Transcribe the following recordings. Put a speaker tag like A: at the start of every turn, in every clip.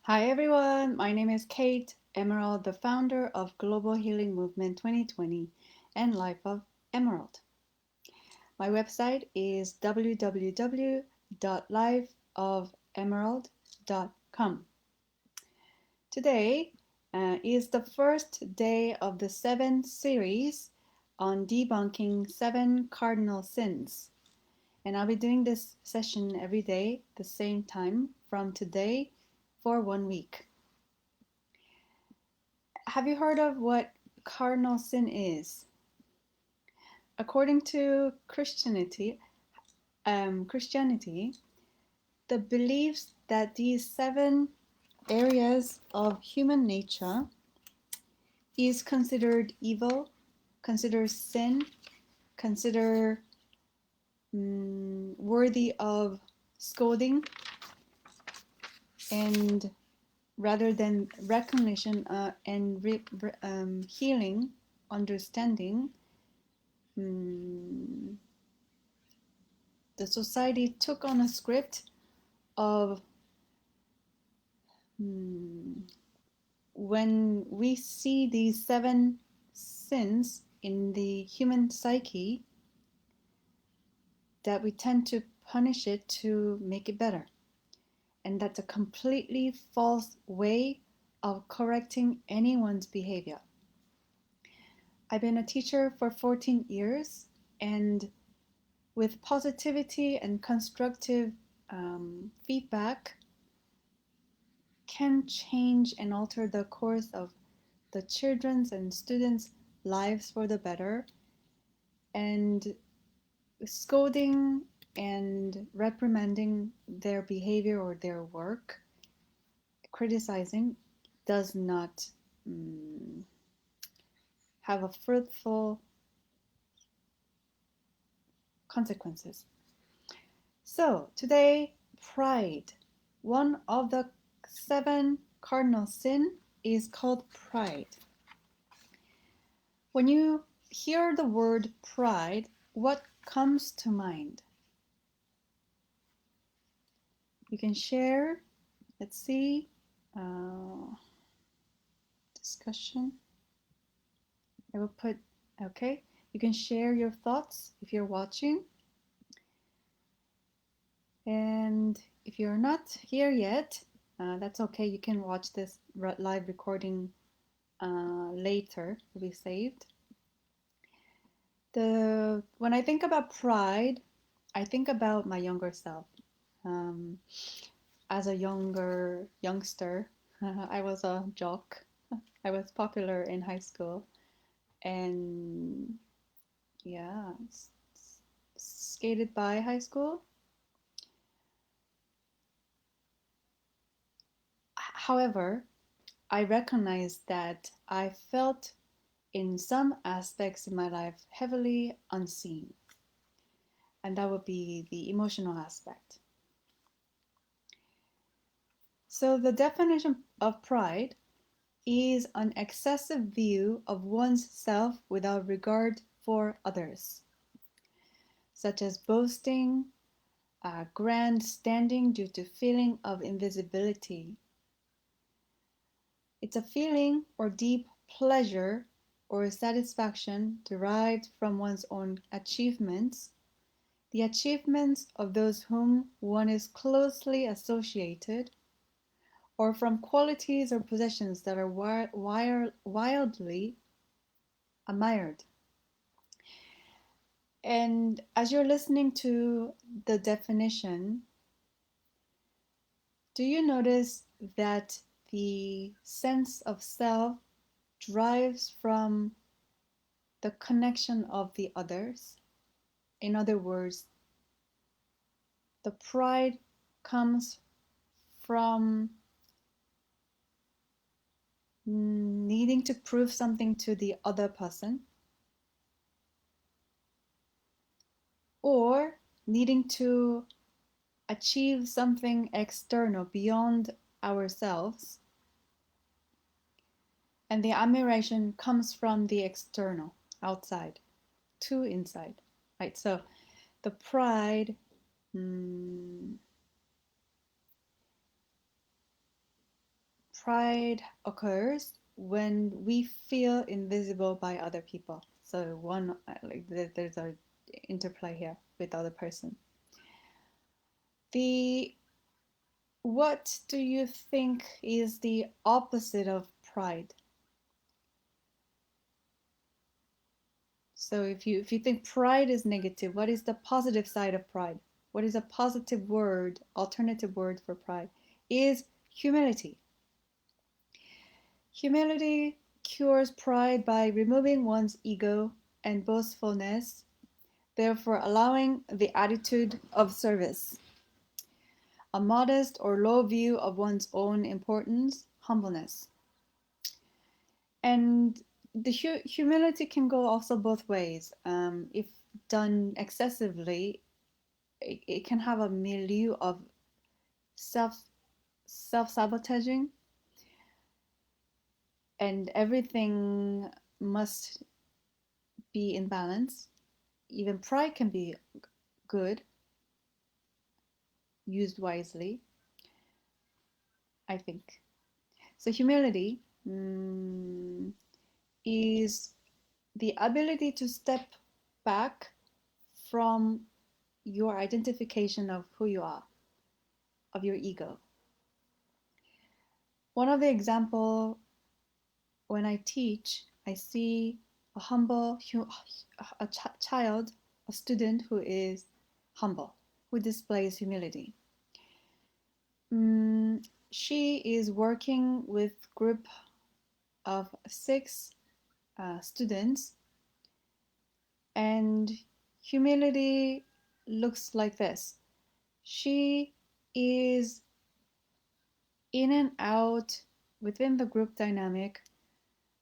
A: Hi everyone, my name is Kate Emerald, the founder of Global Healing Movement 2020 and Life of Emerald. My website is www.lifeofemerald.com. Today is the first day of the 7th series on debunking 7 cardinal sins. And I'll be doing this session every day, the same time from today for 1 week. Have you heard of what cardinal sin is? According to Christianity, the beliefs that these 7 areas of human nature is considered evil, considered sin, considered worthy of scolding, and rather than recognition and healing, understanding, the society took on a script of when we see these 7 sins in the human psyche, that we tend to punish it to make it better. And that's a completely false way of correcting anyone's behavior. I've been a teacher for 14 years, and with positivity and constructive feedback can change and alter the course of the children's and students' lives for the better. And scolding and reprimanding their behavior or their work, criticizing, does not have a fruitful consequences. So today, pride. One of the 7 cardinal sin is called pride. When you hear the word pride, what comes to mind? You can share. Let's see. Discussion. I will put, okay. You can share your thoughts if you're watching. And if you're not here yet, that's okay. You can watch this live recording later. It'll be saved. When I think about pride, I think about my younger self. As a youngster, I was a jock. I was popular in high school, and yeah, skated by high school. However, I recognize that I felt in some aspects in my life heavily unseen, and that would be the emotional aspect. So the definition of pride is an excessive view of one's self without regard for others, such as boasting, grandstanding due to feeling of invisibility. It's a feeling or deep pleasure or satisfaction derived from one's own achievements, the achievements of those whom one is closely associated, or from qualities or possessions that are wildly admired. And as you're listening to the definition, do you notice that the sense of self derives from the connection of the others? In other words, the pride comes from needing to prove something to the other person, or needing to achieve something external beyond ourselves, and the admiration comes from the external, outside to inside, right? So the pride pride occurs when we feel invisible by other people. So one, like there's a interplay here with the other person. The What do you think is the opposite of pride? So if you think pride is negative, what is the positive side of pride? What is a positive word, alternative word for pride? Is humility. Humility cures pride by removing one's ego and boastfulness, therefore allowing the attitude of service. A modest or low view of one's own importance, humbleness. And the humility can go also both ways. If done excessively, it can have a milieu of self sabotaging, and everything must be in balance. Even pride can be good, used wisely, I think. So humility is the ability to step back from your identification of who you are, of your ego. One of the example when I teach, I see a humble child, a student who is humble, who displays humility. She is working with a group of 6 students, and humility looks like this. She is in and out within the group dynamic,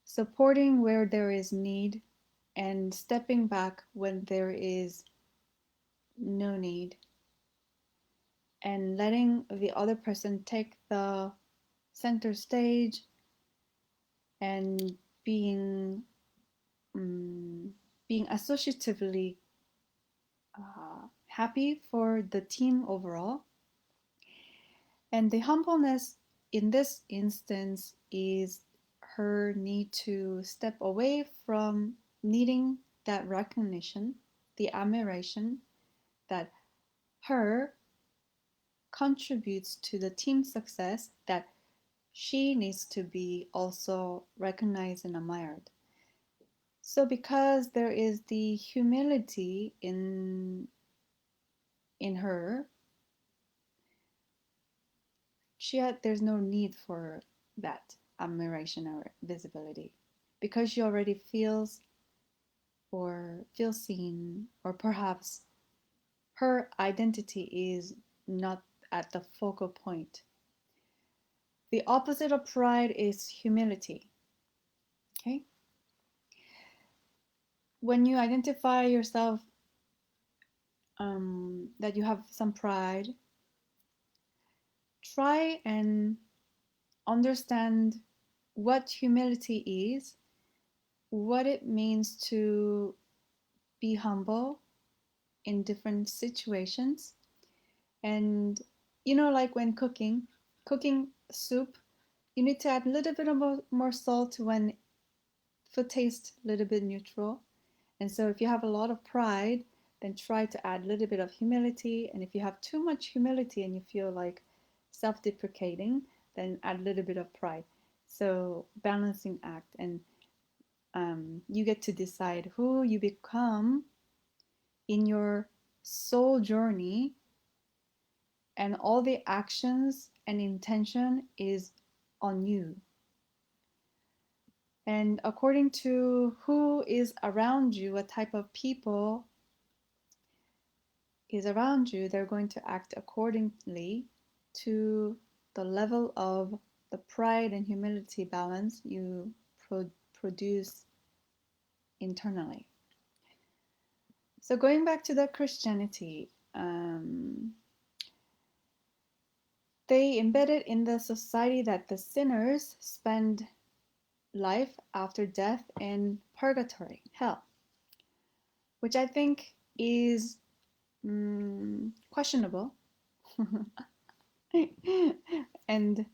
A: supporting where there is need and stepping back when there is no need, and letting the other person take the center stage and being associatively happy for the team overall. And the humbleness in this instance is her need to step away from needing that recognition, the admiration that her contributes to the team's success, that she needs to be also recognized and admired. So because there is the humility in her, there's no need for that admiration or visibility, because she already feels seen, or perhaps her identity is not at the focal point. The opposite of pride is humility. Okay? When you identify yourself that you have some pride, try and understand what humility is, what it means to be humble in different situations. And like when cooking soup, you need to add a little bit of more salt when food tastes a little bit neutral. And so if you have a lot of pride, then try to add a little bit of humility. And if you have too much humility and you feel like self-deprecating, then add a little bit of pride. So balancing act, and you get to decide who you become in your soul journey, and all the actions and intention is on you. And according to who is around you, what type of people is around you, they're going to act accordingly to the level of the pride and humility balance you produce internally. So going back to the Christianity, they embedded in the society that the sinners spend life after death in purgatory, hell, which I think is questionable. And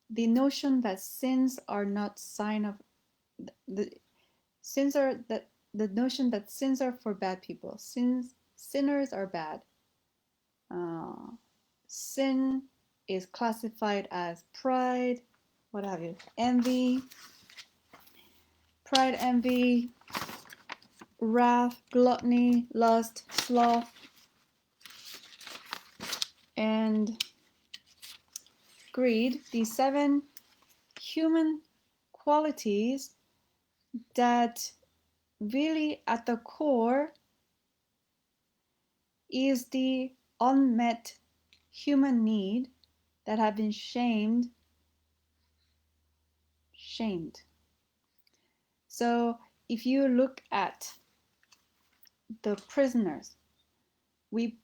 A: the notion that sins are not sign of the sins are that the notion that sins are for bad people. Sinners are bad. Sin is classified as pride, what have you, envy, wrath, gluttony, lust, sloth, and greed. These 7 human qualities that really at the core is the unmet human need that have been shamed. So if you look at the prisoners, we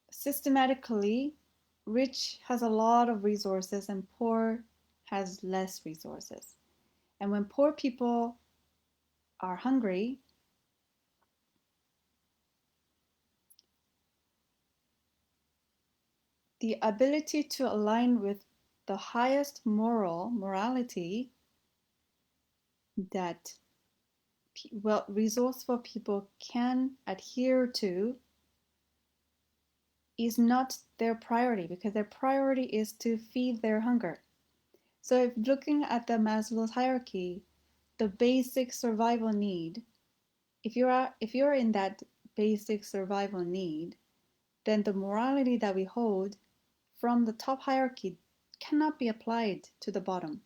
A: systematically, rich has a lot of resources and poor has less resources. And when poor people are hungry, the ability to align with the highest morality that resourceful people can adhere to is not their priority, because their priority is to feed their hunger. So if looking at the Maslow's hierarchy, the basic survival need, if you're in that basic survival need, then the morality that we hold from the top hierarchy cannot be applied to the bottom.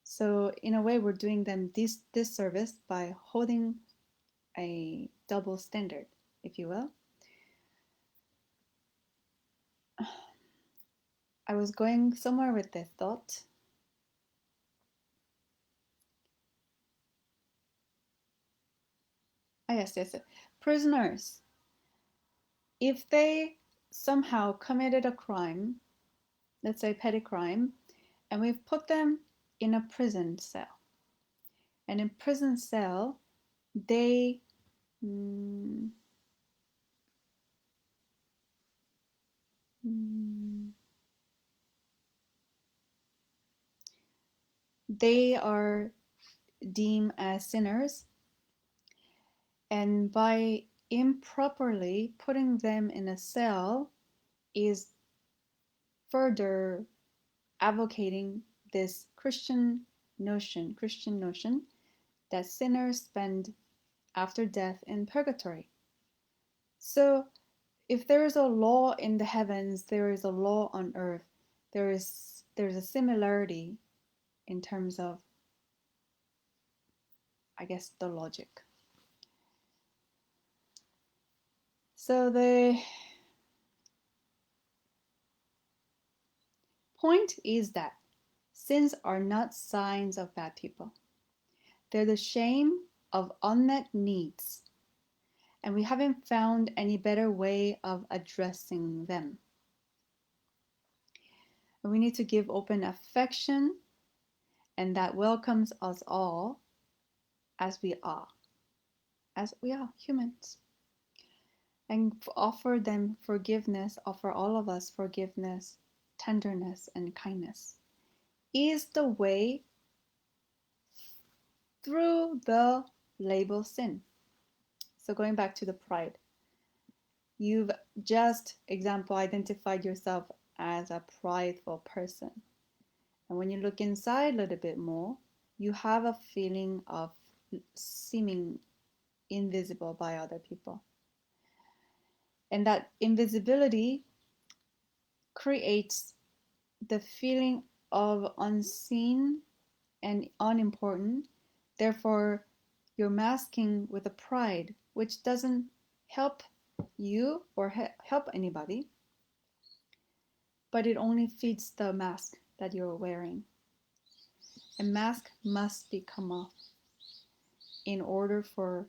A: So in a way, we're doing them this disservice by holding a double standard, if you will. I was going somewhere with this thought. Yes. Prisoners, if they somehow committed a crime, let's say petty crime, and we've put them in a prison cell. And in prison cell, they they are deemed as sinners, and by improperly putting them in a cell is further advocating this Christian notion that sinners spend after death in purgatory. So if there is a law in the heavens, there is a law on earth. There's a similarity in terms of, I guess, the logic. So the point is that sins are not signs of bad people. They're the shame of unmet needs, and we haven't found any better way of addressing them. And we need to give open affection, and that welcomes us all as we are humans. And offer them forgiveness, offer all of us forgiveness, tenderness, and kindness is the way through the label sin. So going back to the pride, you've just, example, identified yourself as a prideful person. And when you look inside a little bit more, you have a feeling of seeming invisible by other people. And that invisibility creates the feeling of unseen and unimportant. Therefore, you're masking with a pride, which doesn't help you or help anybody, but it only feeds the mask that you're wearing. A mask must be come off in order for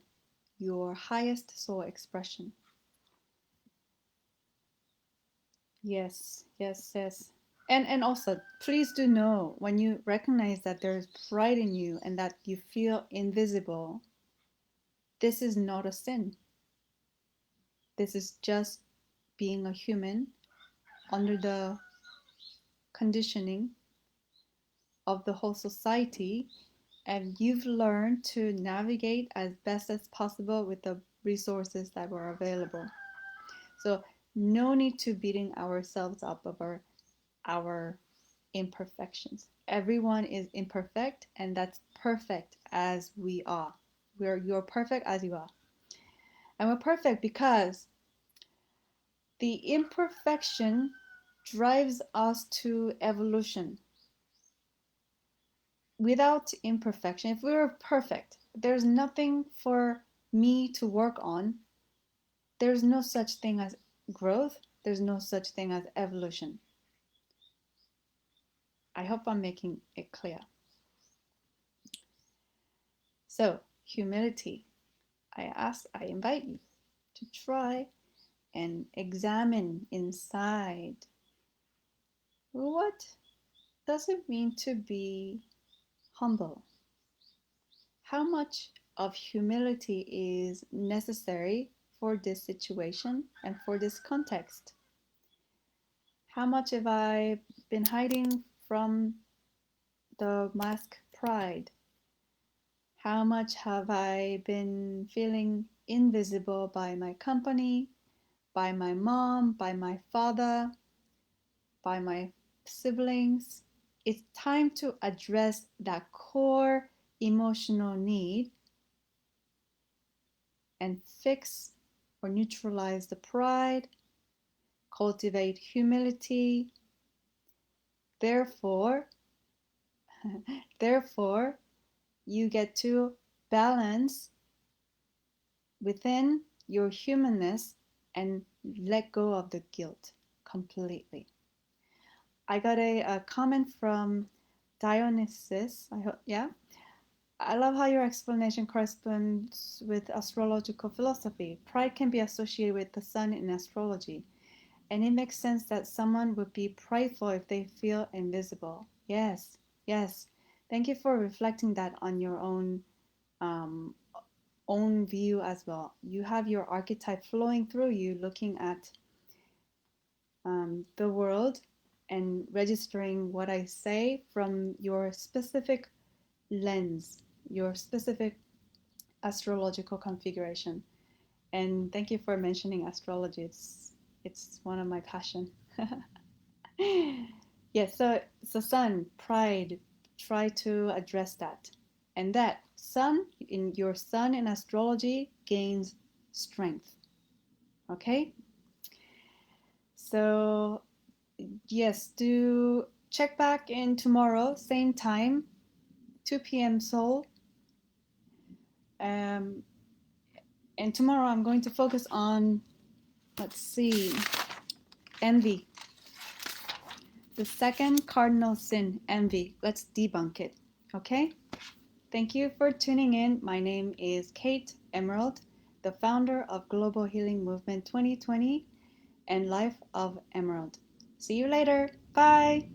A: your highest soul expression. Yes. And also, please do know, when you recognize that there's pride in you and that you feel invisible, this is not a sin. This is just being a human under the conditioning of the whole society, and you've learned to navigate as best as possible with the resources that were available. So no need to beating ourselves up over our imperfections. Everyone is imperfect, and that's perfect as we are. You're perfect as you are. And we're perfect because the imperfection drives us to evolution. Without imperfection, if we were perfect, there's nothing for me to work on. There's no such thing as growth. There's no such thing as evolution. I hope I'm making it clear. So, humility. I invite you to try and examine inside. What does it mean to be humble? How much of humility is necessary for this situation and for this context? How much have I been hiding from the mask pride? How much have I been feeling invisible by my company, by my mom, by my father, by my siblings? It's time to address that core emotional need and fix or neutralize the pride, cultivate humility. Therefore, therefore, you get to balance within your humanness and let go of the guilt completely. I got a comment from Dionysus. I hope, yeah. I love how your explanation corresponds with astrological philosophy. Pride can be associated with the sun in astrology, and it makes sense that someone would be prideful if they feel invisible. Yes, yes. Thank you for reflecting that on your um, own view as well. You have your archetype flowing through you, looking at the world and registering what I say from your specific lens, your specific astrological configuration. And thank you for mentioning astrology. It's one of my passion. Yes, so sun, pride, try to address that. And that sun in your sun in astrology gains strength. Okay? So yes, do check back in tomorrow, same time, 2 p.m. Seoul. And tomorrow I'm going to focus on, let's see, envy. The second cardinal sin, envy. Let's debunk it. Okay? Thank you for tuning in. My name is Kate Emerald, the founder of Global Healing Movement 2020 and Life of Emerald. See you later. Bye.